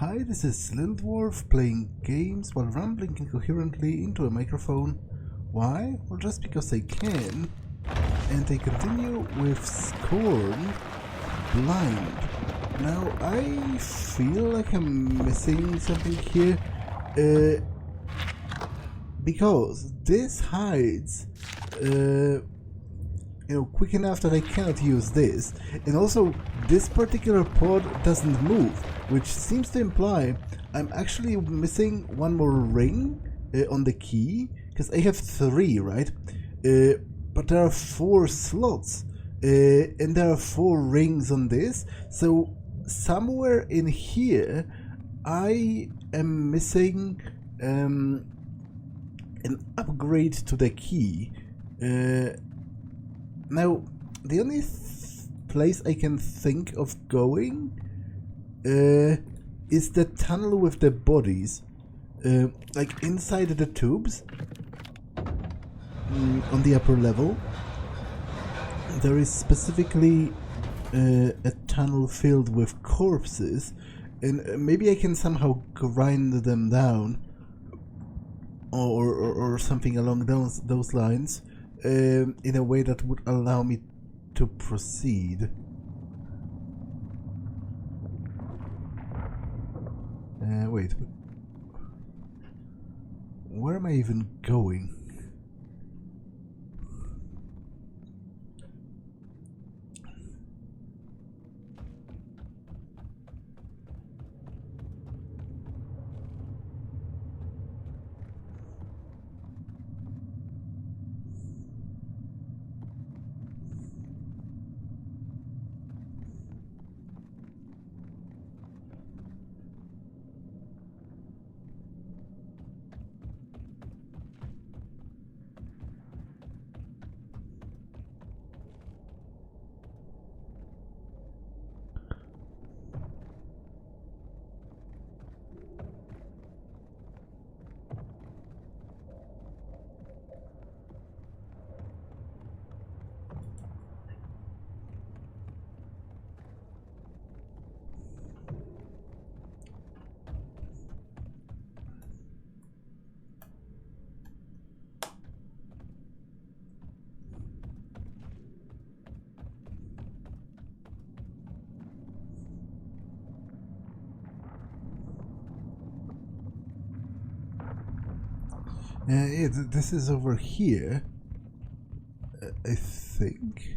Hi, this is Little Dwarf playing games while rambling incoherently into a microphone. Why? Well, just because I can. And I continue with Scorn, Blind. Now, I feel like I'm missing something here. Because this hides, quick enough that I cannot use this. And also, this particular pod doesn't move, which seems to imply I'm actually missing one more ring on the key, because I have 3, right? But there are 4 slots, and there are 4 rings on this, so somewhere in here I am missing an upgrade to the key. Now, the only place I can think of going is the tunnel with the bodies, like inside the tubes. On the upper level, there is specifically a tunnel filled with corpses, and maybe I can somehow grind them down, or something along those lines, in a way that would allow me to proceed. Wait, where am I even going? Yeah, this is over here, I think.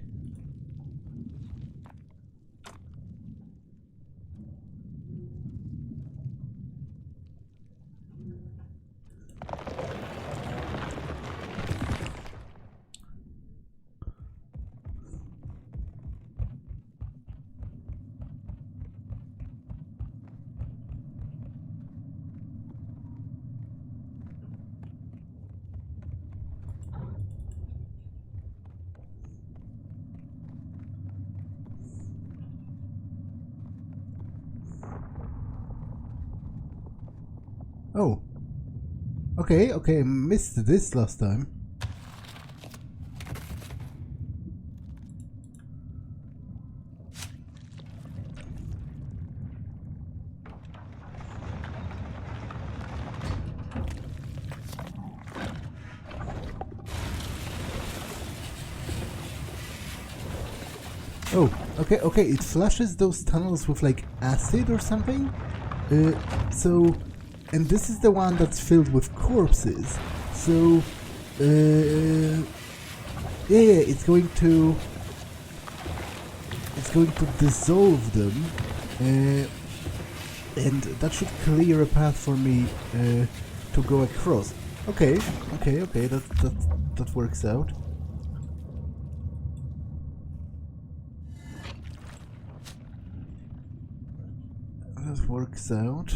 Oh. Okay, I missed this last time. Oh, okay, it flushes those tunnels with like acid or something? And this is the one that's filled with corpses. So, yeah, it's going to dissolve them, and that should clear a path for me to go across. Okay, that works out. That works out.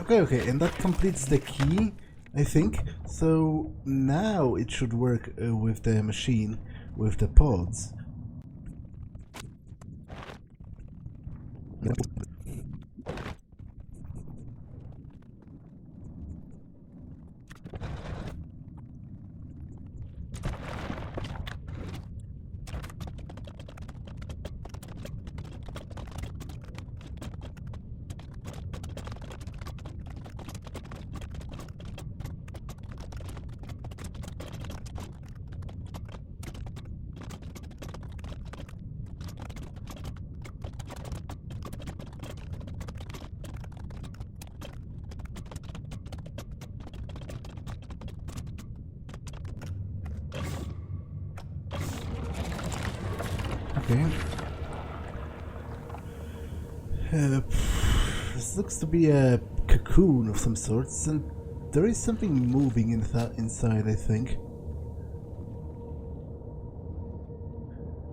Okay, and that completes the key, I think. So now it should work with the machine, with the pods. Okay. This looks to be a cocoon of some sorts, and there is something moving inside, I think.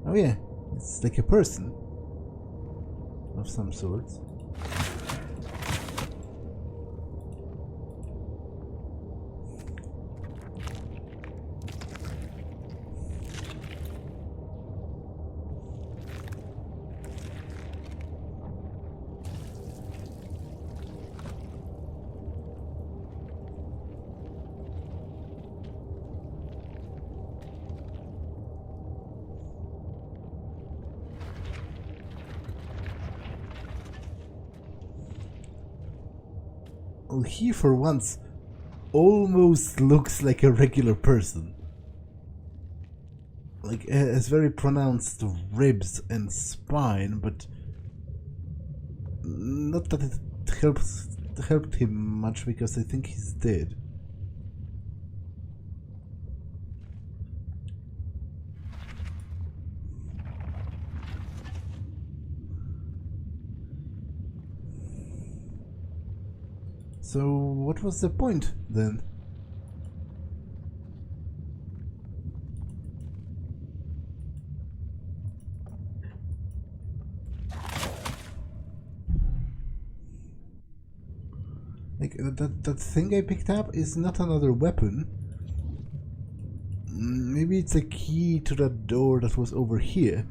Oh yeah, it's like a person of some sort. Well, he for once almost looks like a regular person. Like, has very pronounced ribs and spine, but not that it helped him much, because I think he's dead. So what was the point then? Like, that thing I picked up is not another weapon. Maybe it's a key to that door that was over here.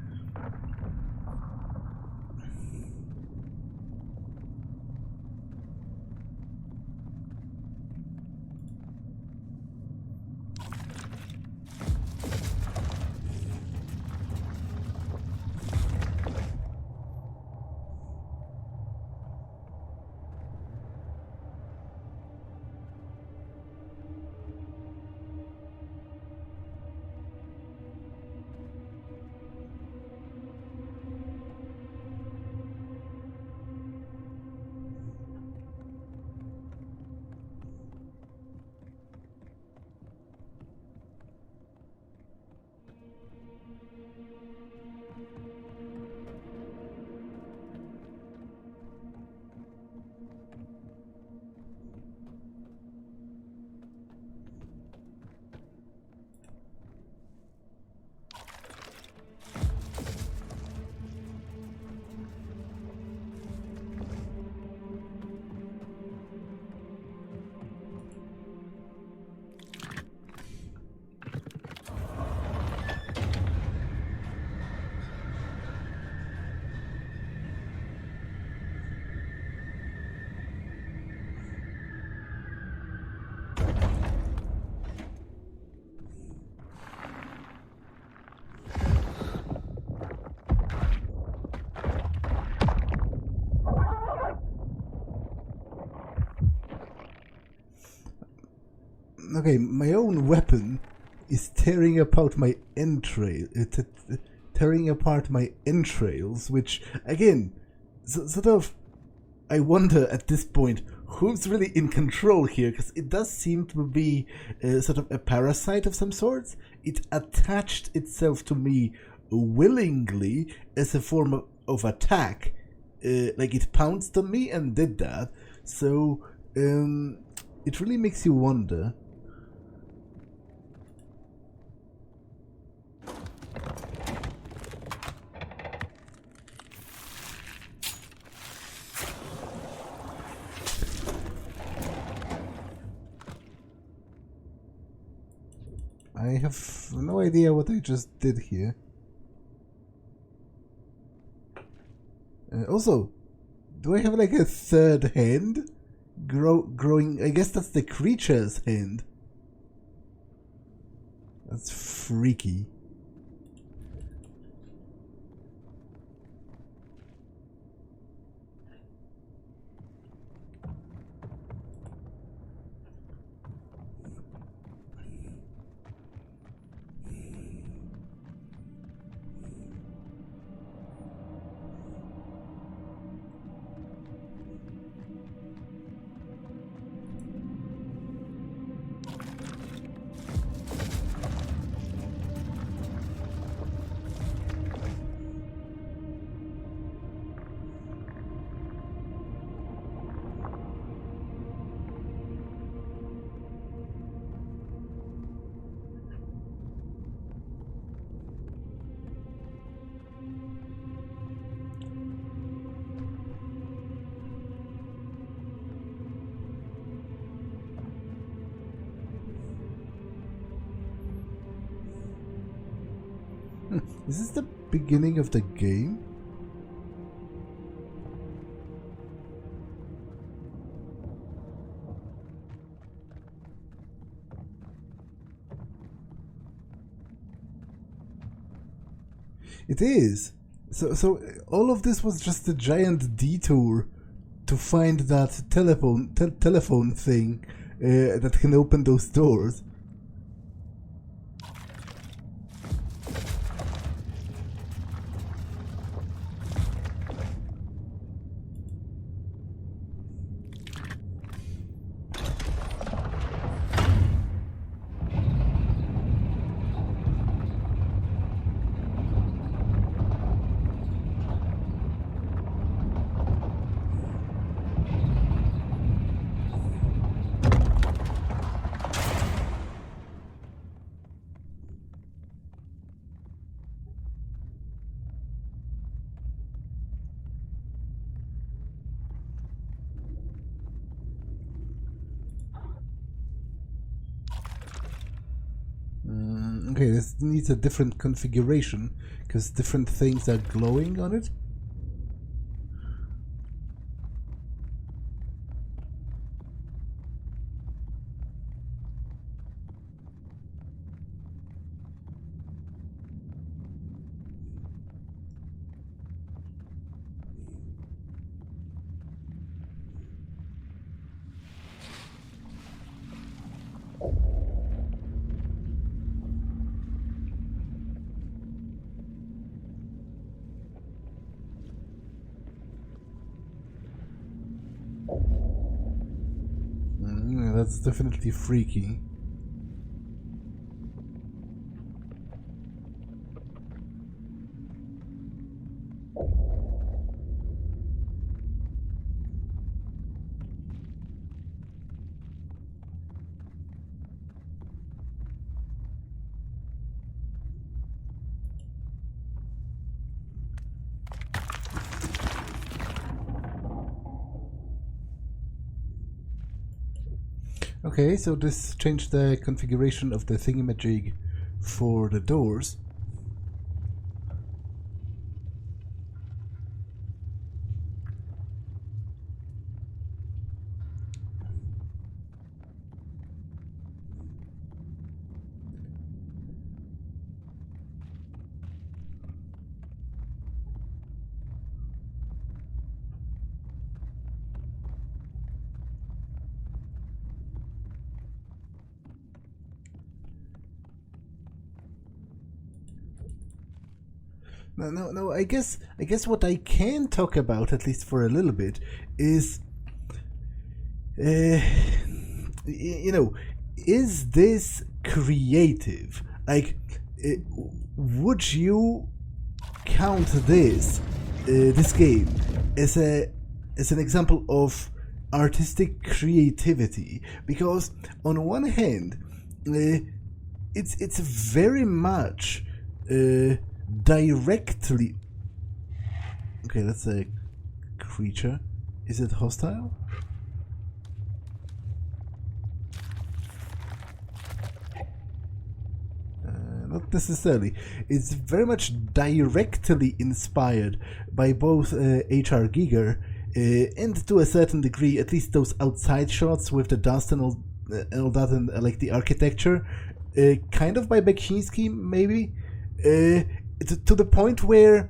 Okay, my own weapon is tearing apart my entrails, which again, sort of, I wonder at this point who's really in control here, because it does seem to be sort of a parasite of some sort. It attached itself to me willingly as a form of attack, like it pounced on me and did that. So it really makes you wonder. I have no idea what I just did here. Also, do I have like a third hand? Growing, I guess that's the creature's hand. That's freaky. Is this the beginning of the game? It is. So all of this was just a giant detour to find that telephone thing that can open those doors. Okay, this needs a different configuration because different things are glowing on it. That's definitely freaky. Okay, so this changed the configuration of the thingamajig for the doors. No. I guess what I can talk about, at least for a little bit, is, you know, is this creative? Like, would you count this game as an example of artistic creativity? Because on one hand, it's very much directly. Okay, that's a creature. Is it hostile? not necessarily. It's very much directly inspired by both H.R. Giger and to a certain degree, at least those outside shots with the dust and all that, and like the architecture, kind of by Beksinski, maybe, to the point where,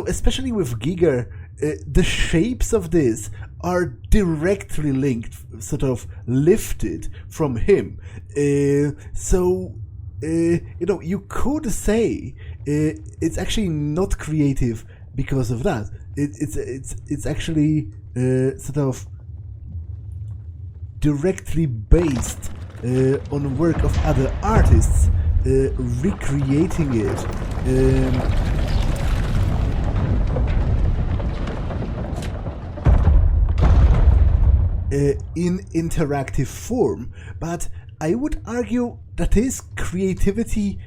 especially with Giger, the shapes of this are directly linked, sort of lifted from him. So you could say it's actually not creative because of that. It's actually sort of directly based on work of other artists, recreating it. In interactive form, but I would argue that is creativity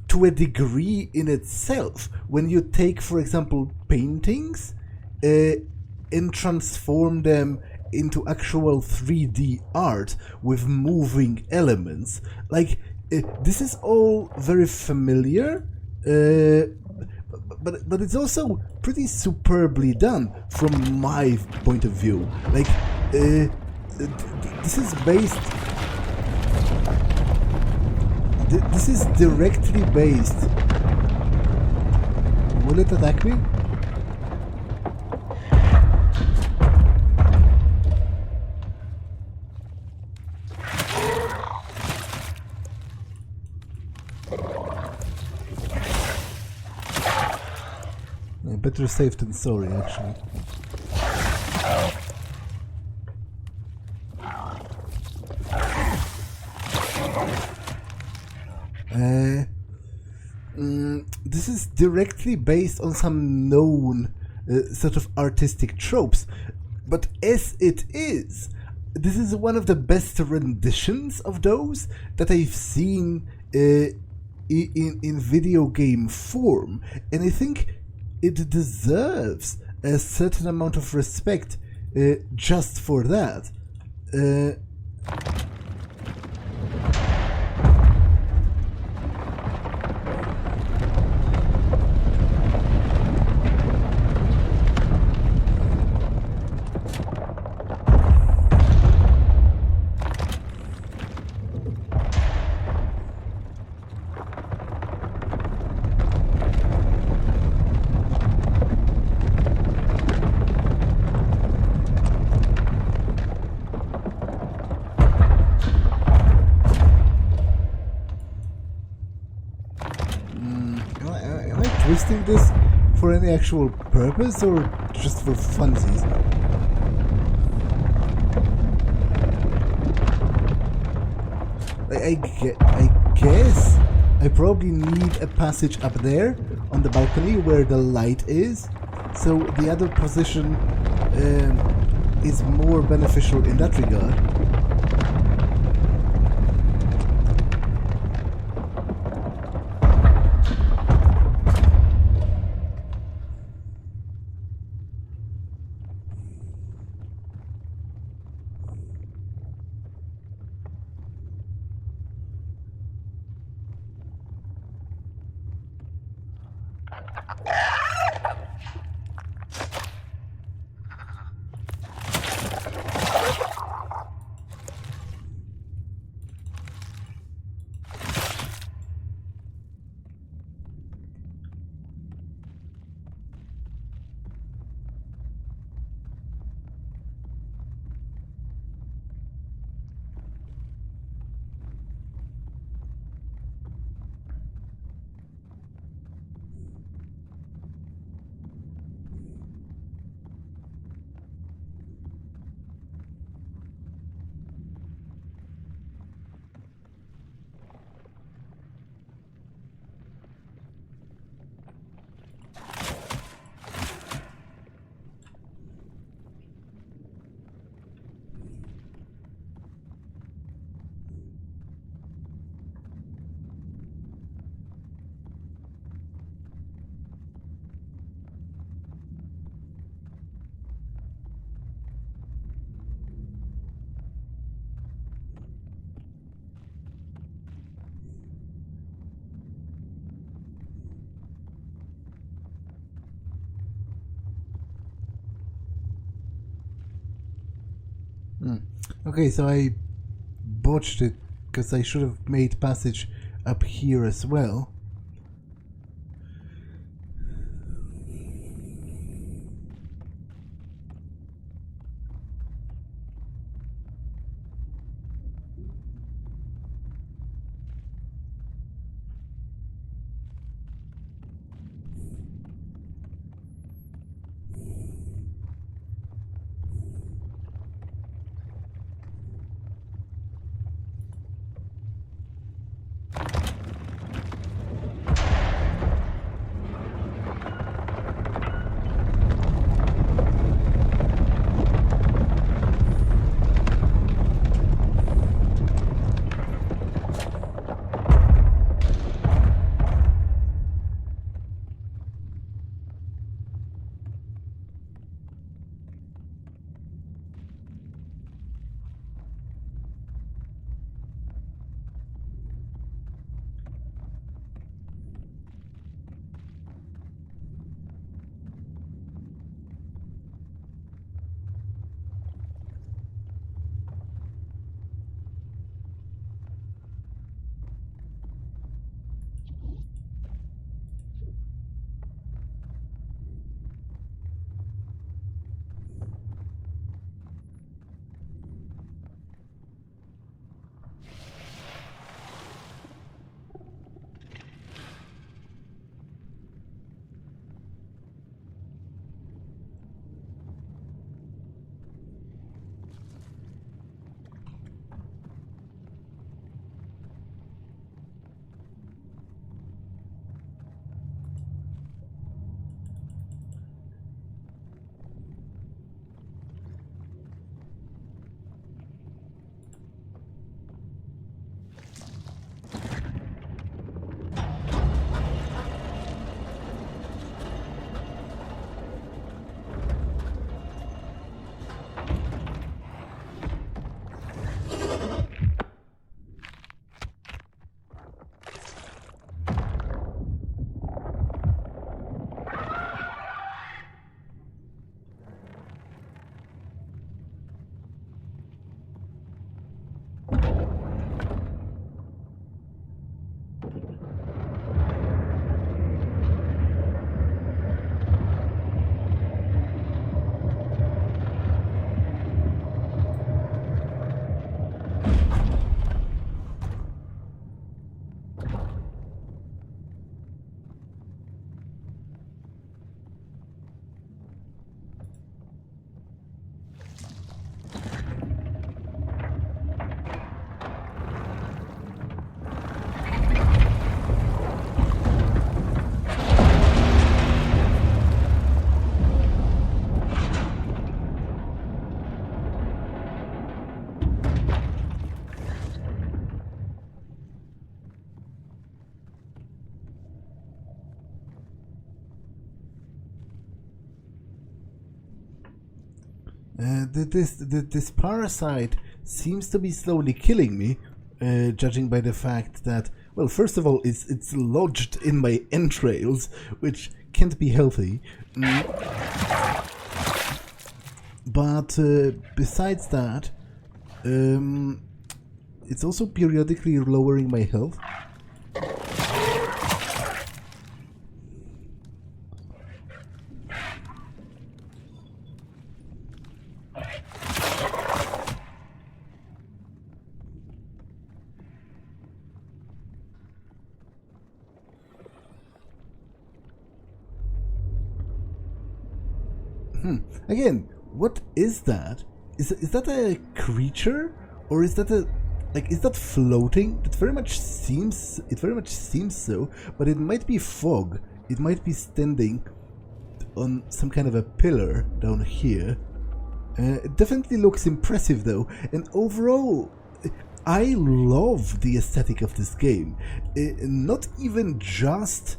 to a degree in itself. When you take, for example, paintings and transform them into actual 3D art with moving elements, like this is all very familiar, but it's also pretty superbly done from my point of view. Like, this is based. This is directly based. Will it attack me? Better safe than sorry, actually. This is directly based on some known sort of artistic tropes, but as it is, this is one of the best renditions of those that I've seen in video game form, and I think it deserves a certain amount of respect just for that. Twisting this for any actual purpose or just for funsies? I guess I probably need a passage up there on the balcony where the light is, so the other position is more beneficial in that regard. Okay, so I botched it because I should have made passage up here as well. This parasite seems to be slowly killing me, judging by the fact that, well, first of all, it's lodged in my entrails, which can't be healthy. But besides that, it's also periodically lowering my health. Again, what is that? Is that a creature, or is that is that floating? It very much seems so, but it might be fog. It might be standing on some kind of a pillar down here. It definitely looks impressive though, and overall, I love the aesthetic of this game. Not even just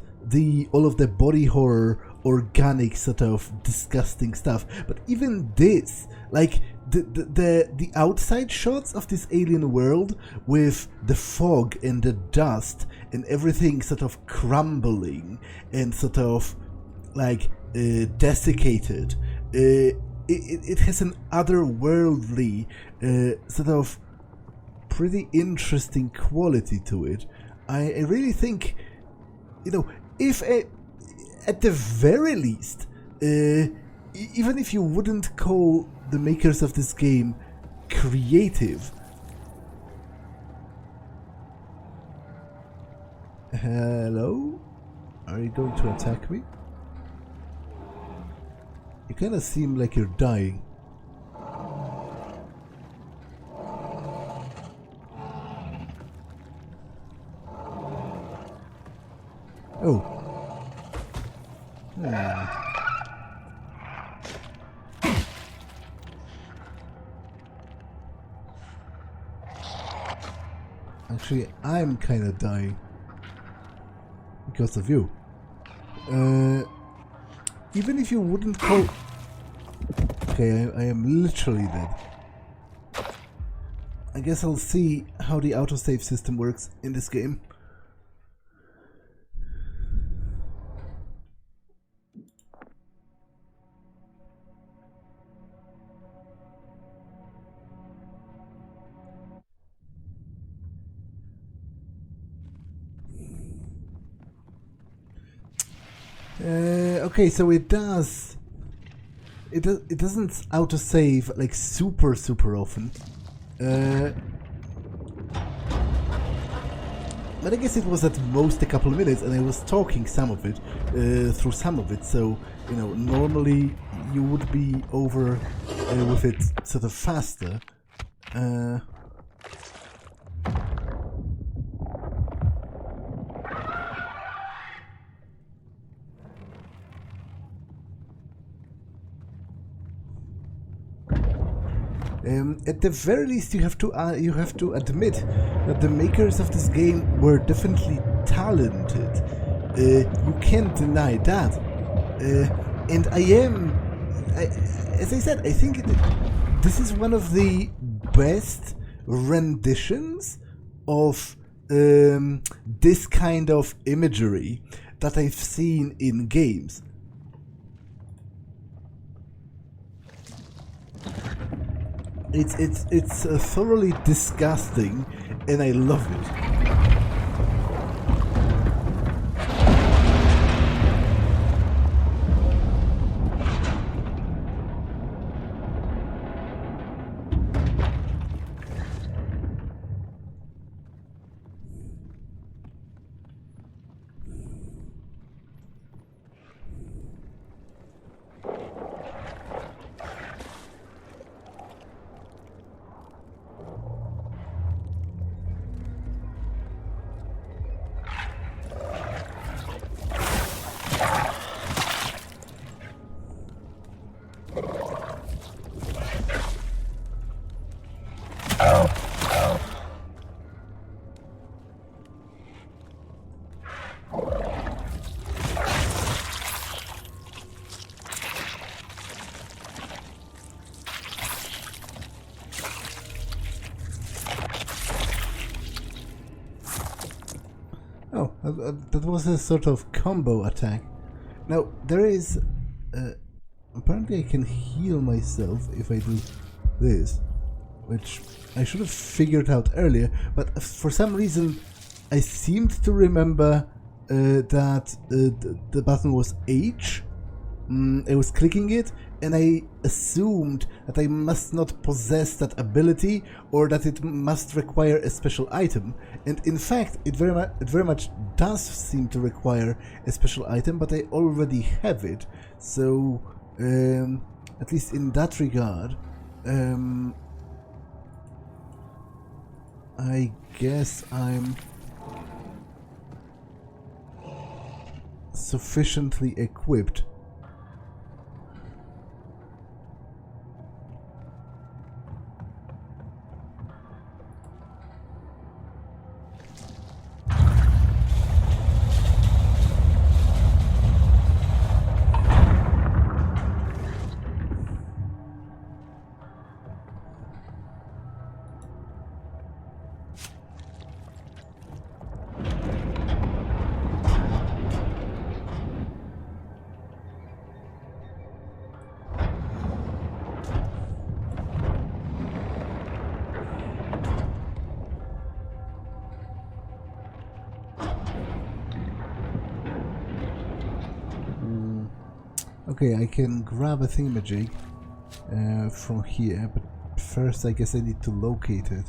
all of the body horror, organic sort of disgusting stuff, but even this, like the outside shots of this alien world with the fog and the dust and everything sort of crumbling and sort of like desiccated. it has an otherworldly sort of pretty interesting quality to it. I really think, you know, if at the very least, even if you wouldn't call the makers of this game creative. Hello? Are you going to attack me? You kinda seem like you're dying. Oh. Actually, I'm kinda dying. Because of you. Even if you wouldn't call... Okay, I am literally dead. I guess I'll see how the autosave system works in this game. Okay, so it does. It doesn't autosave like super often. But I guess it was at most a couple of minutes, and I was talking some of it through some of it. So you know, normally you would be over with it sort of faster. At the very least, you have to admit that the makers of this game were definitely talented. You can't deny that. And as I said, I think this is one of the best renditions of this kind of imagery that I've seen in games. It's thoroughly disgusting, and I love it. Oh, that was a sort of combo attack. Now, there is... apparently I can heal myself if I do this, which I should have figured out earlier, but for some reason I seemed to remember that the button was H. I was clicking it, and I assumed that I must not possess that ability, or that it must require a special item. And in fact, it very much does seem to require a special item, but I already have it. So, at least in that regard, I guess I'm sufficiently equipped. Okay, I can grab a thingamajig from here, but first I guess I need to locate it.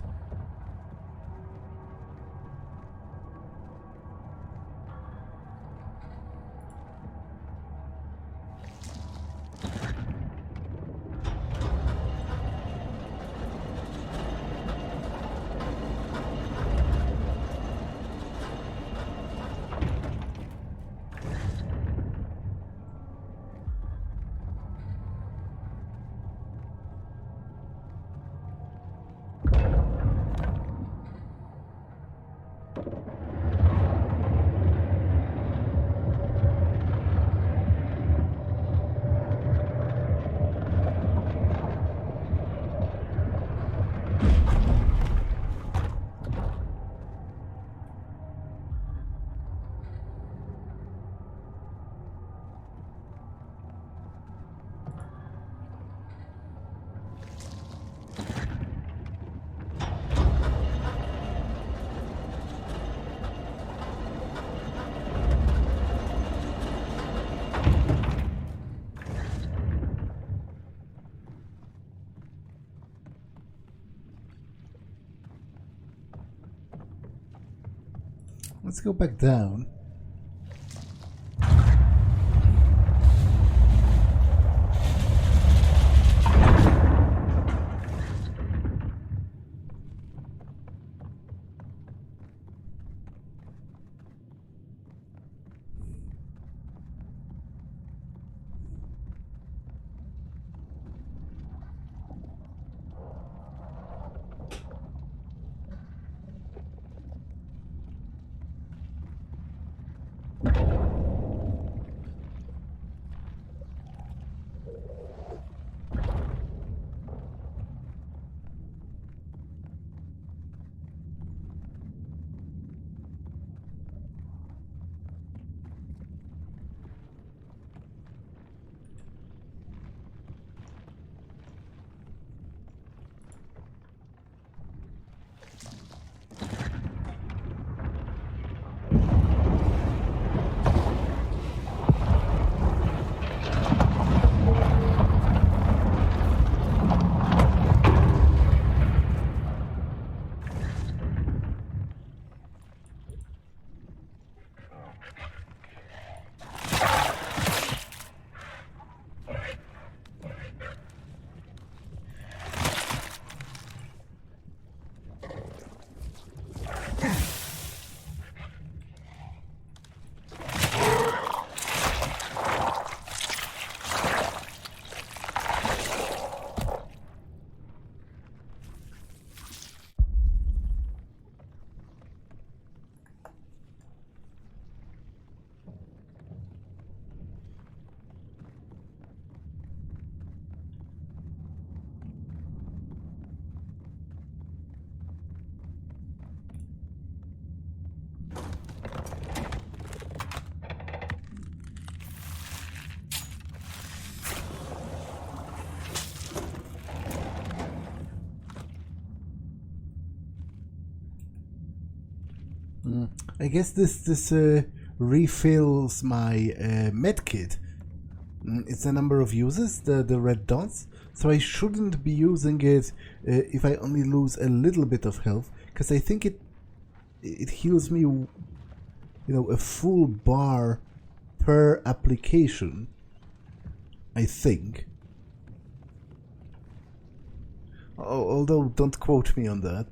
Let's go back down. I guess this refills my medkit. It's a number of uses, the red dots, so I shouldn't be using it if I only lose a little bit of health, because I think it heals me, you know, a full bar per application, I think. Although don't quote me on that.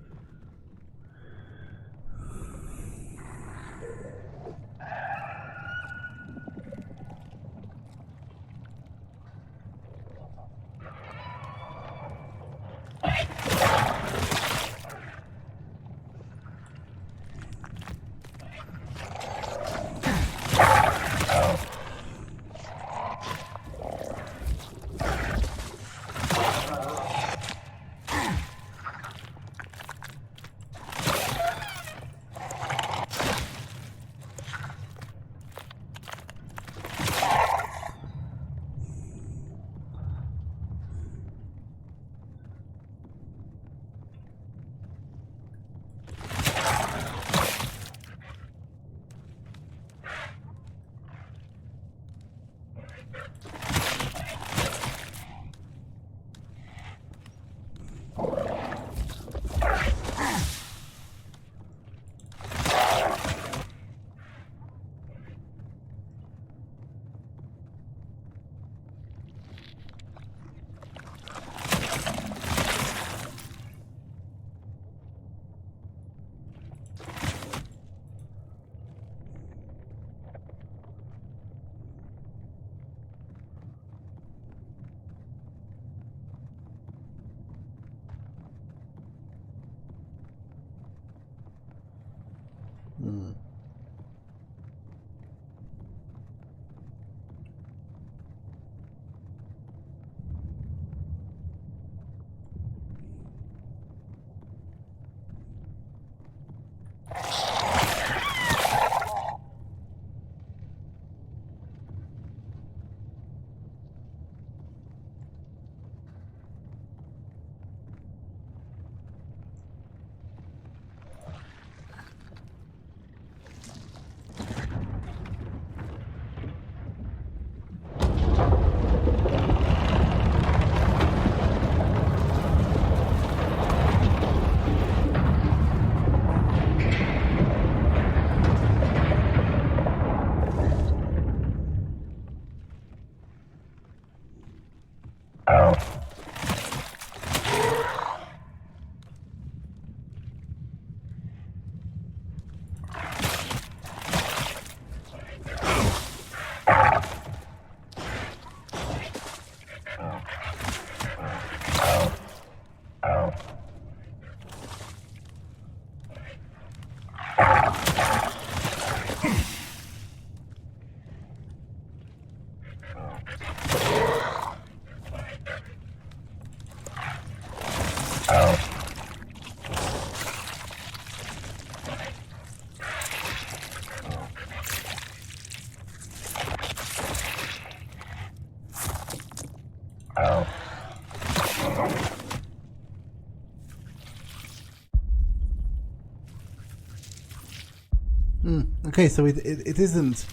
Okay, so it doesn't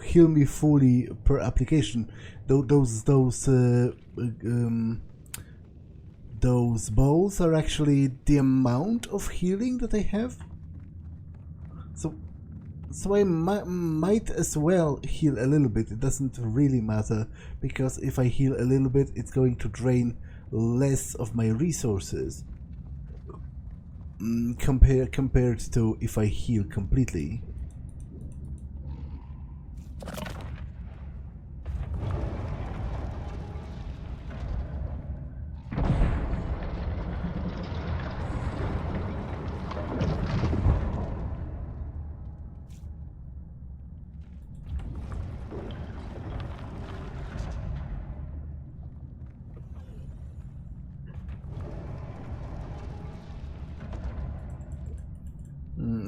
heal me fully per application. Those balls are actually the amount of healing that I have. So I might as well heal a little bit. It doesn't really matter, because if I heal a little bit, it's going to drain less of my resources compared to if I heal completely.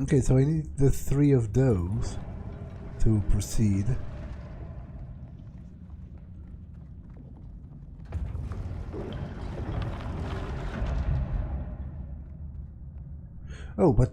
Okay, so I need the 3 of those to proceed. Oh, but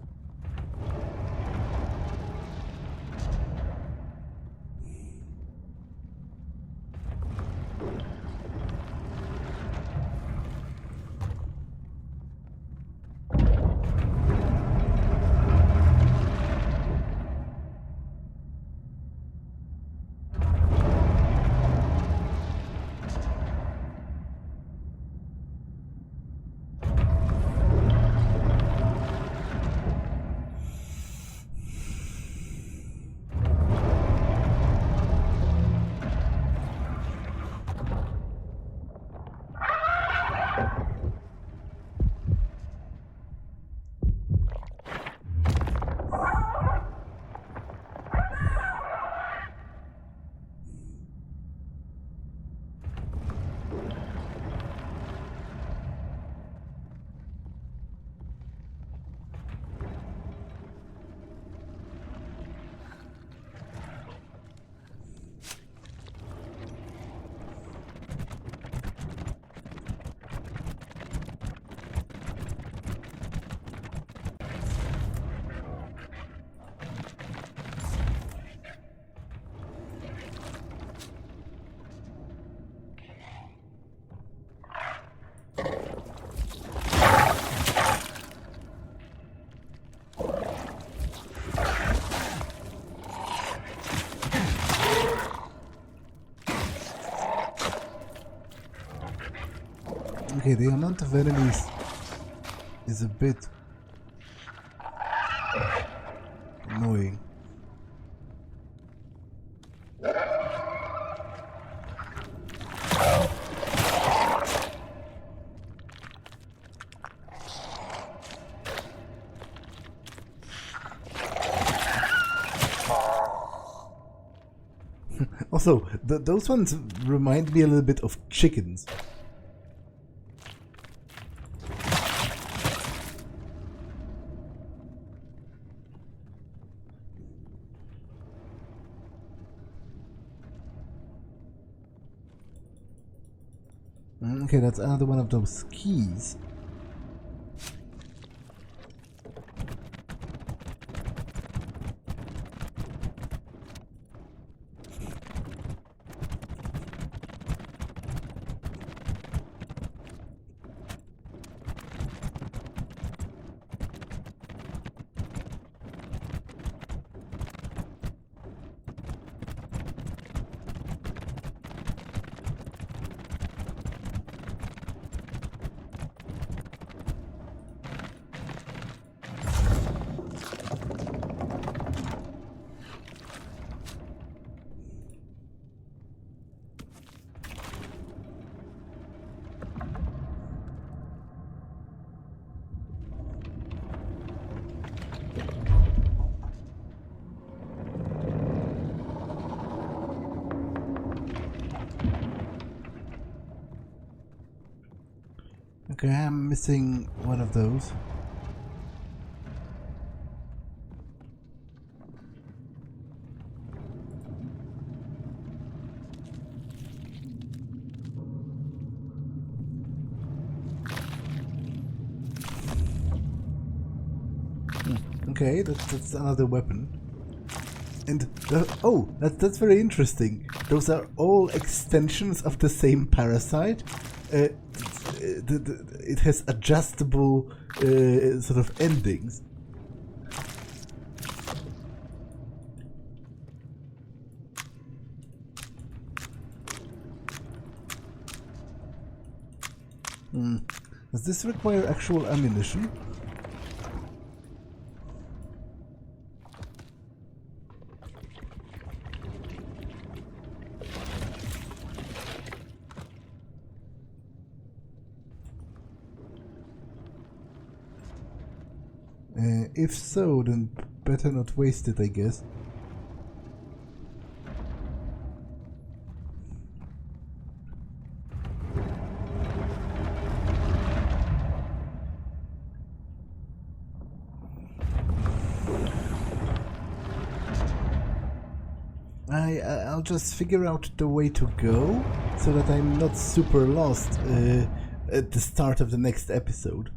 okay, the amount of enemies is a bit annoying. Also, those ones remind me a little bit of chickens. Okay, that's another one of those keys. Okay, I'm missing one of those. Okay, that's another weapon. And oh, that's very interesting. Those are all extensions of the same parasite. It has adjustable sort of endings. Does this require actual ammunition? If so, then better not waste it, I guess. I'll just figure out the way to go so that I'm not super lost at the start of the next episode.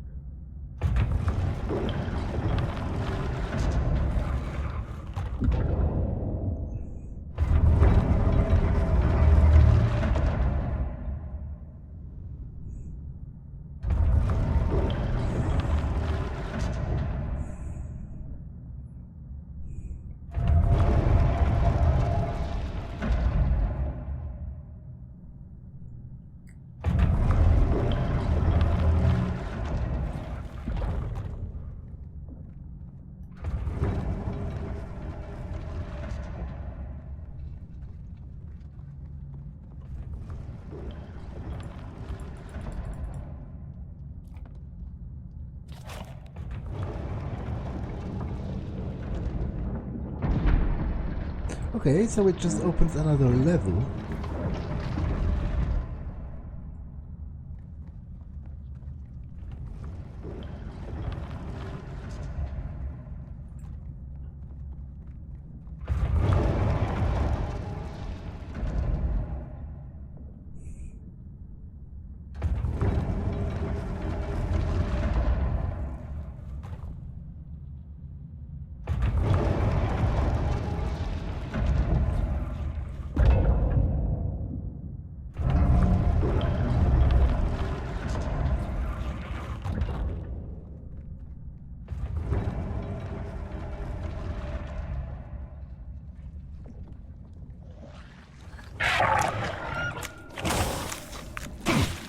Okay, so it just opens another level.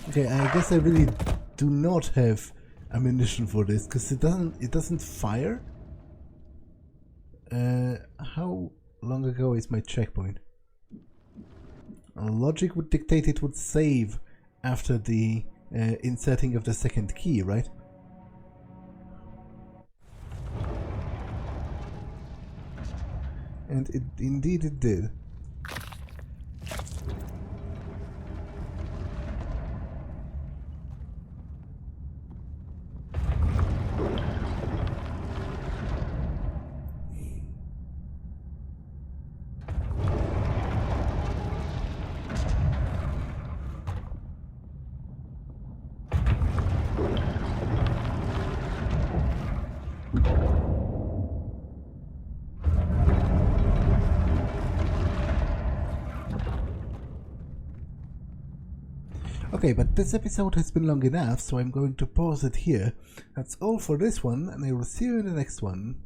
Okay, I guess I really do not have ammunition for this because it doesn't fire. How long ago is my checkpoint? Logic would dictate it would save after the inserting of the second key, right? And indeed it did. Okay, but this episode has been long enough, so I'm going to pause it here. That's all for this one, and I will see you in the next one.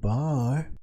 Bye!